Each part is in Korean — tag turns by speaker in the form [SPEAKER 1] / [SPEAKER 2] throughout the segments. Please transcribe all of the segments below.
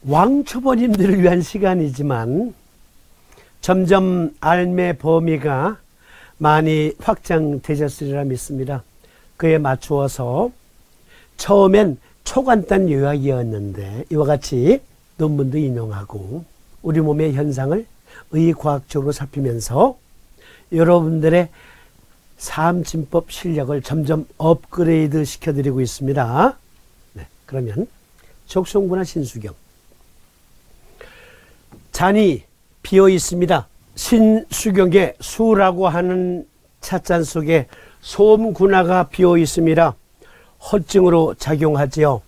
[SPEAKER 1] 왕초보님들을 위한 시간이지만 점점 알매 범위가 많이 확장되셨으리라 믿습니다. 그에 맞추어서 처음엔 초간단 요약이었는데 이와 같이 논문도 인용하고 우리 몸의 현상을 의과학적으로 살피면서 여러분들의 삶진법 실력을 점점 업그레이드 시켜드리고 있습니다. 네, 그러면 족송구나 신수경. 잔이 비어 있습니다. 신수경의 수라고 하는 찻잔 속에 솜구나가 비어 있습니다. 허증으로 작용하지요.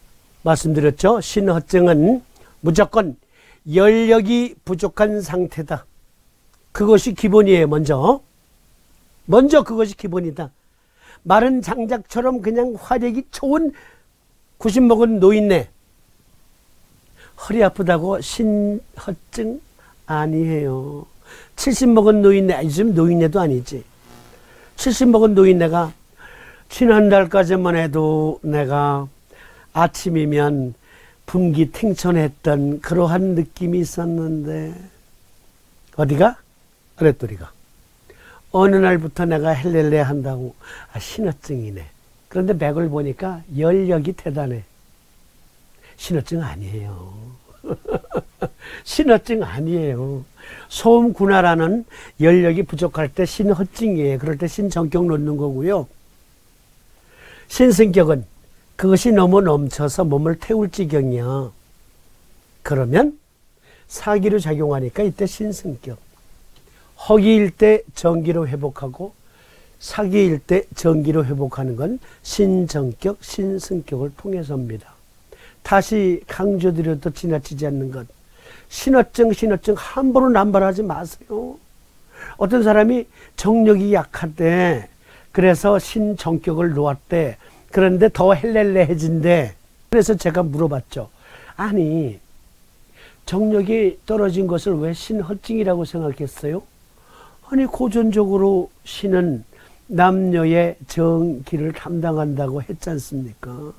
[SPEAKER 1] 말씀드렸죠. 신허증은 무조건 열력이 부족한 상태다. 그것이 기본이에요. 먼저 그것이 기본이다. 마른 장작처럼 그냥 화력이 좋은 90 먹은 노인네 허리 아프다고 신허증 아니에요. 70 먹은 노인네, 요즘 노인네도 아니지. 70 먹은 노인네가 지난달까지만 해도 내가 아침이면 분기 탱천했던 그러한 느낌이 있었는데 어디가? 어랫도리가. 어느 날부터 내가 헬렐레 한다고 신호증이네. 그런데 맥을 보니까 열력이 대단해. 신호증 아니에요. 신호증 아니에요. 소음군화라는 열력이 부족할 때 신허증이에요. 그럴 때 신정격 놓는 거고요. 신성격은 그것이 너무 넘쳐서 몸을 태울 지경이야. 그러면 사기로 작용하니까 이때 신성격. 허기일 때 정기로 회복하고 사기일 때 정기로 회복하는 건 신정격, 신성격을 통해서입니다. 다시 강조드려도 지나치지 않는 것. 신호증 함부로 남발하지 마세요. 어떤 사람이 정력이 약하대. 그래서 신정격을 놓았대. 그런데 더 헬렐레해진대. 그래서 제가 물어봤죠. 아니, 정력이 떨어진 것을 왜 신허증이라고 생각했어요? 아니, 고전적으로 신은 남녀의 정기를 담당한다고 했지 않습니까?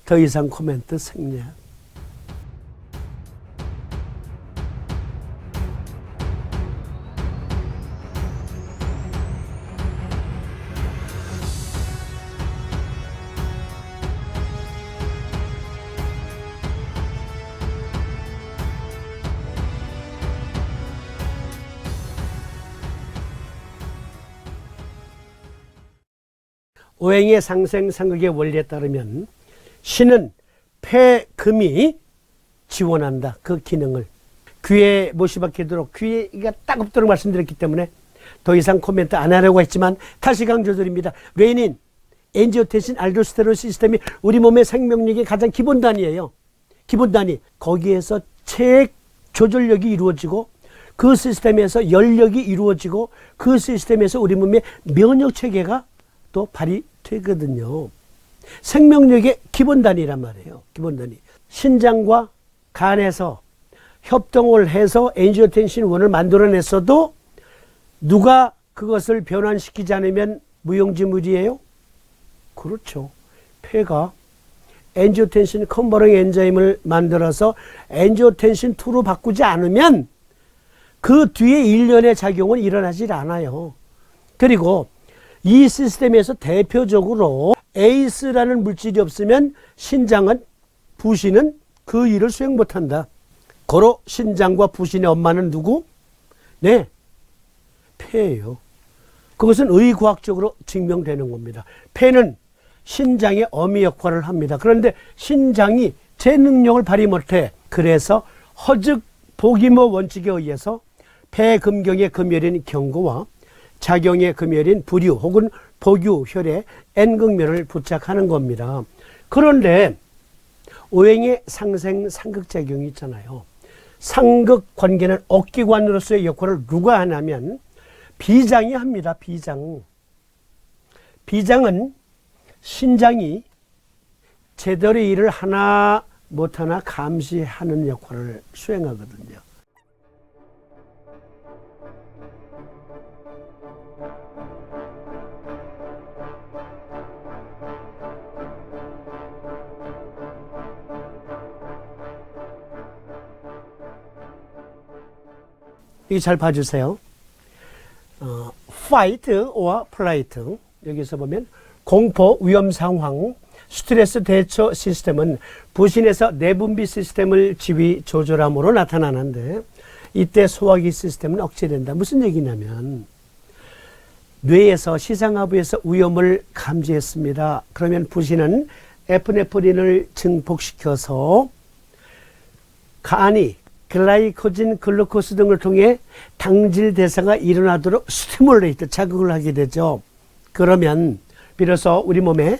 [SPEAKER 1] 더 이상 코멘트 생략. 오행의 상생상극의 원리에 따르면 신은 폐금이 지원한다. 그 기능을. 귀에 못이 박히도록 귀가 따갑도록 말씀드렸기 때문에 더 이상 코멘트 안 하려고 했지만 다시 강조드립니다. 레닌, 엔지오텐신, 알도스테론 시스템이 우리 몸의 생명력의 가장 기본 단위예요. 기본 단위. 거기에서 체액 조절력이 이루어지고 그 시스템에서 열력이 이루어지고 그 시스템에서 우리 몸의 면역 체계가 또 발휘되거든요. 생명력의 기본 단위란 말이에요. 기본 단위. 신장과 간에서 협동을 해서 엔지오텐신 1을 만들어냈어도 누가 그것을 변환시키지 않으면 무용지물이에요? 그렇죠. 폐가 엔지오텐신 컨버팅 엔자임을 만들어서 엔지오텐신 2로 바꾸지 않으면 그 뒤에 일련의 작용은 일어나질 않아요. 그리고 이 시스템에서 대표적으로 에이스라는 물질이 없으면 신장은, 부신은 그 일을 수행 못한다. 고로 신장과 부신의 엄마는 누구? 네, 폐예요. 그것은 의과학적으로 증명되는 겁니다. 폐는 신장의 어미 역할을 합니다. 그런데 신장이 제 능력을 발휘 못해. 그래서 허즉 보기모 원칙에 의해서 폐금경의 금혈인 경구와 작용의 금혈인 부류 혹은 복유혈에 N극면을 부착하는 겁니다. 그런데 오행의 상생 상극작용이 있잖아요. 상극 관계는 억기관으로서의 역할을 누가 하냐면 비장이 합니다. 비장은 신장이 제대로 일을 하나 못하나 감시하는 역할을 수행하거든요. 이거 잘 봐주세요. fight or flight. 여기서 보면 공포, 위험 상황, 스트레스 대처 시스템은 부신에서 내분비 시스템을 지휘 조절함으로 나타나는데 이때 소화기 시스템은 억제된다. 무슨 얘기냐면 뇌에서 시상하부에서 위험을 감지했습니다. 그러면 부신은 에프네프린을 증폭시켜서 간이 글라이코진, 글루코스 등을 통해 당질 대사가 일어나도록 스티뮬레이트, 자극을 하게 되죠. 그러면 비로소 우리 몸에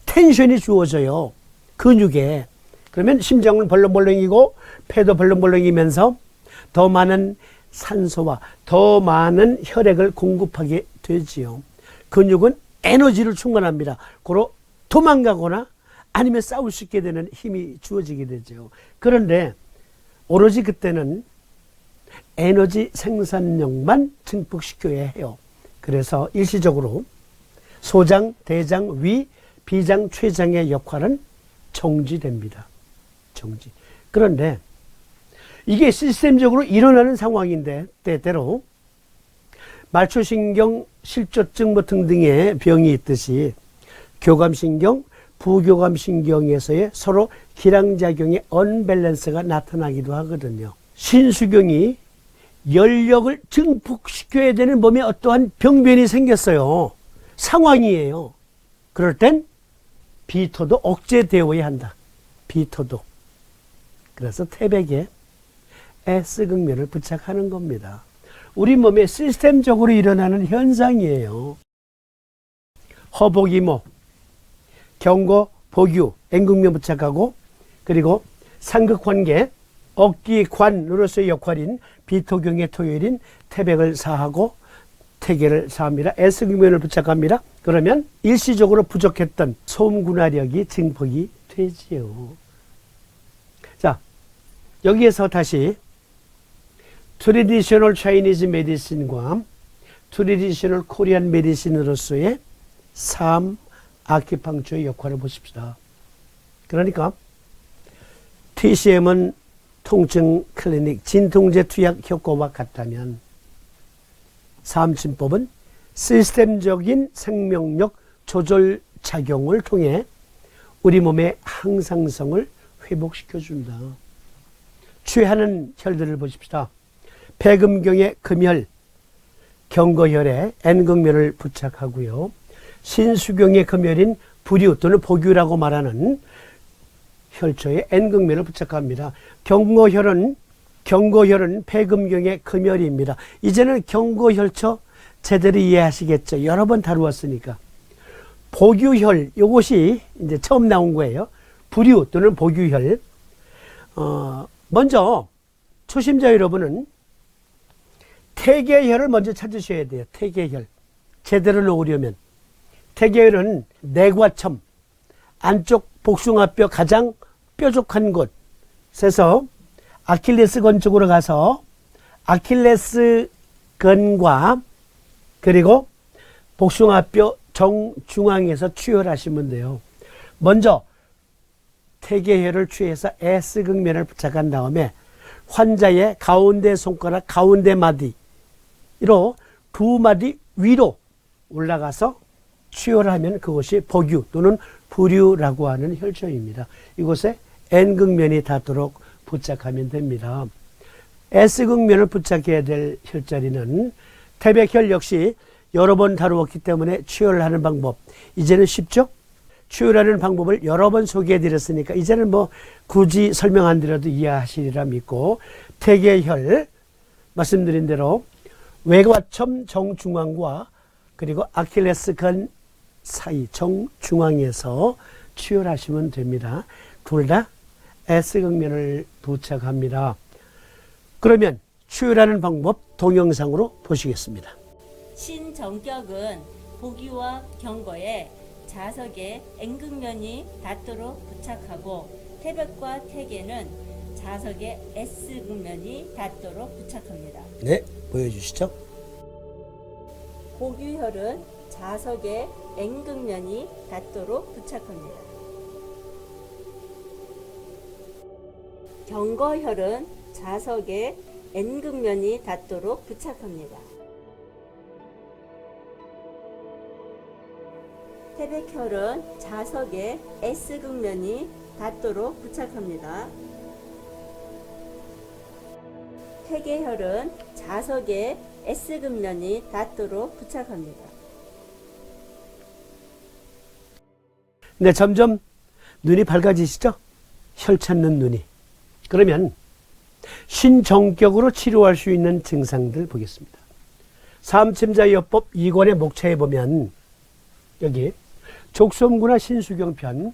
[SPEAKER 1] 텐션이 주어져요. 근육에. 그러면 심장은 벌렁벌렁이고 폐도 벌렁벌렁이면서 더 많은 산소와 더 많은 혈액을 공급하게 되지요. 근육은 에너지를 충전합니다. 고로 도망가거나 아니면 싸울 수 있게 되는 힘이 주어지게 되죠. 그런데 오로지 그때는 에너지 생산력만 증폭시켜야 해요. 그래서 일시적으로 소장, 대장, 위, 비장, 췌장의 역할은 정지됩니다. 정지. 그런데 이게 시스템적으로 일어나는 상황인데 때때로 말초신경 실조증 뭐 등등의 병이 있듯이 교감신경, 부교감신경에서의 서로 기량작용의 언밸런스가 나타나기도 하거든요. 신수경이 연력을 증폭시켜야 되는 몸에 어떠한 병변이 생겼어요. 상황이에요. 그럴 땐 비토도 억제되어야 한다. 비토도. 그래서 태백에 S극면을 부착하는 겁니다. 우리 몸에 시스템적으로 일어나는 현상이에요. 허복이모, 경고, 복유, N극면 부착하고 그리고 상극환계, 억기관으로서의 역할인 비토경의 토요일인 태백을 사하고 태계를 사합니다. S극면을 부착합니다. 그러면 일시적으로 부족했던 소음군화력이 증폭이 되지요. 자, 여기에서 다시 트레디셔널 차이니즈 메디신과 트레디셔널 코리안 메디신으로서의 삶 아큐펑처의 역할을 보십시다. 그러니까 TCM은 통증 클리닉 진통제 투약 효과와 같다면 삼진법은 시스템적인 생명력 조절 작용을 통해 우리 몸의 항상성을 회복시켜준다. 취하는 혈들을 보십시다. 폐금경의 금혈, 경거혈에 N극면을 부착하고요. 신수경의 금혈인 부류 또는 복유라고 말하는 혈초에 N극면을 부착합니다. 경거혈은 폐금경의 금혈입니다. 이제는 경거혈초 제대로 이해하시겠죠. 여러 번 다루었으니까. 복유혈, 이것이 이제 처음 나온 거예요. 부류 또는 복유혈. 먼저 초심자 여러분은 태계혈을 먼저 찾으셔야 돼요. 태계혈. 제대로 놓으려면. 태계혈은 내과첨, 안쪽 복숭아뼈 가장 뾰족한 곳에서 아킬레스건 쪽으로 가서 아킬레스건과 그리고 복숭아뼈 정중앙에서 취혈하시면 돼요. 먼저 태계혈을 취해서 S극면을 부착한 다음에 환자의 가운데 손가락 가운데 마디로 두 마디 위로 올라가서 취혈하면 그것이 복유 또는 부류라고 하는 혈초입니다. 이곳에 N극면이 닿도록 부착하면 됩니다. S극면을 부착해야 될 혈자리는 태백혈 역시 여러 번 다루었기 때문에 취혈하는 방법 이제는 쉽죠? 취혈하는 방법을 여러 번 소개해 드렸으니까 이제는 뭐 굳이 설명 안 드려도 이해하시리라 믿고 태계혈 말씀드린 대로 외과첨 정중앙과 그리고 아킬레스건 사이 정중앙에서 취혈하시면 됩니다. 둘 다 S극면을 부착합니다. 그러면 취혈하는 방법 동영상으로 보시겠습니다.
[SPEAKER 2] 신정격은 복유와 경거에 자석에 N극면이 닿도록 부착하고 태백과 태계는 자석에 S극면이 닿도록 부착합니다.
[SPEAKER 1] 네, 보여주시죠.
[SPEAKER 2] 복유혈은 자석에 N극면이 닿도록 부착합니다. 경거혈은 자석에 N극면이 닿도록 부착합니다. 태백혈은 자석에 S극면이 닿도록 부착합니다. 퇴계혈은 자석에 S극면이 닿도록 부착합니다.
[SPEAKER 1] 네, 점점 눈이 밝아지시죠? 혈 찾는 눈이. 그러면 신정격으로 치료할 수 있는 증상들 보겠습니다. 삼침자요법 2권의 목차에 보면 여기 족솜구나 신수경편,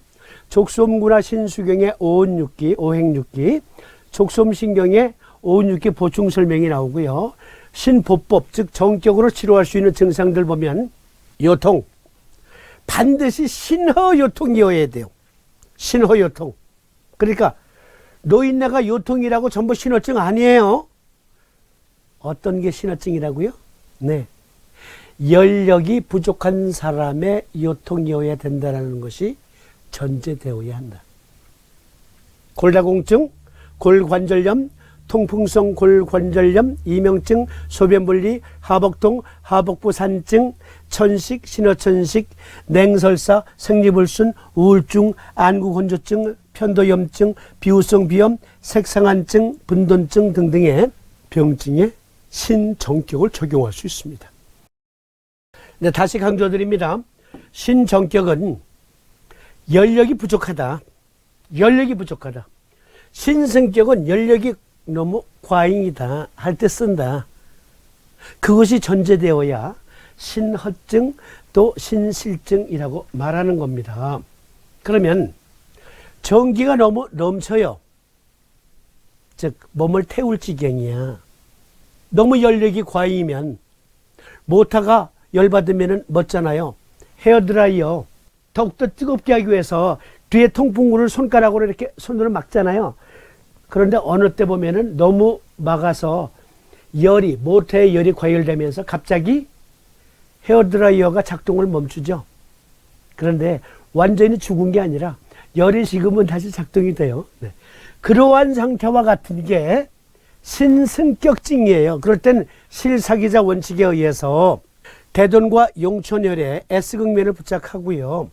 [SPEAKER 1] 족솜구나 신수경의 오온육기, 오행육기, 족솜신경의 오온육기 보충 설명이 나오고요. 신보법, 즉 정격으로 치료할 수 있는 증상들 보면 요통, 반드시 신허요통이어야 돼요. 신허요통. 그러니까 노인네가 요통이라고 전부 신호증 아니에요. 어떤 게 신호증이라고요? 네, 열력이 부족한 사람의 요통이어야 된다는 것이 전제되어야 한다. 골다공증, 골관절염, 통풍성 골관절염, 이명증, 소변분리, 하복통, 하복부산증, 천식, 신어천식, 냉설사, 생리불순, 우울증, 안구건조증, 편도염증, 비후성 비염, 색상한증, 분돈증 등등의 병증에 신정격을 적용할 수 있습니다. 네, 다시 강조드립니다. 신정격은 열력이 부족하다. 열력이 부족하다. 신성격은 열력이 너무 과잉이다 할 때 쓴다. 그것이 전제되어야 신허증 또 신실증이라고 말하는 겁니다. 그러면 전기가 너무 넘쳐요. 즉 몸을 태울 지경이야. 너무 열력이 과잉이면 모터가 열받으면 멎잖아요. 헤어드라이어 더욱더 뜨겁게 하기 위해서 뒤에 통풍구를 손가락으로 이렇게 손으로 막잖아요. 그런데 어느 때 보면은 너무 막아서 열이, 모터의 열이 과열되면서 갑자기 헤어드라이어가 작동을 멈추죠. 그런데 완전히 죽은 게 아니라 열이 식으면 다시 작동이 돼요. 네. 그러한 상태와 같은 게 신승격증이에요. 그럴 땐 실사기자 원칙에 의해서 대둔과 용천혈에 S극면을 부착하고요.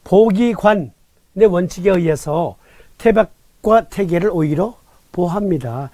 [SPEAKER 1] 보기관의 원칙에 의해서 태백과 태계를 오히려 보합니다.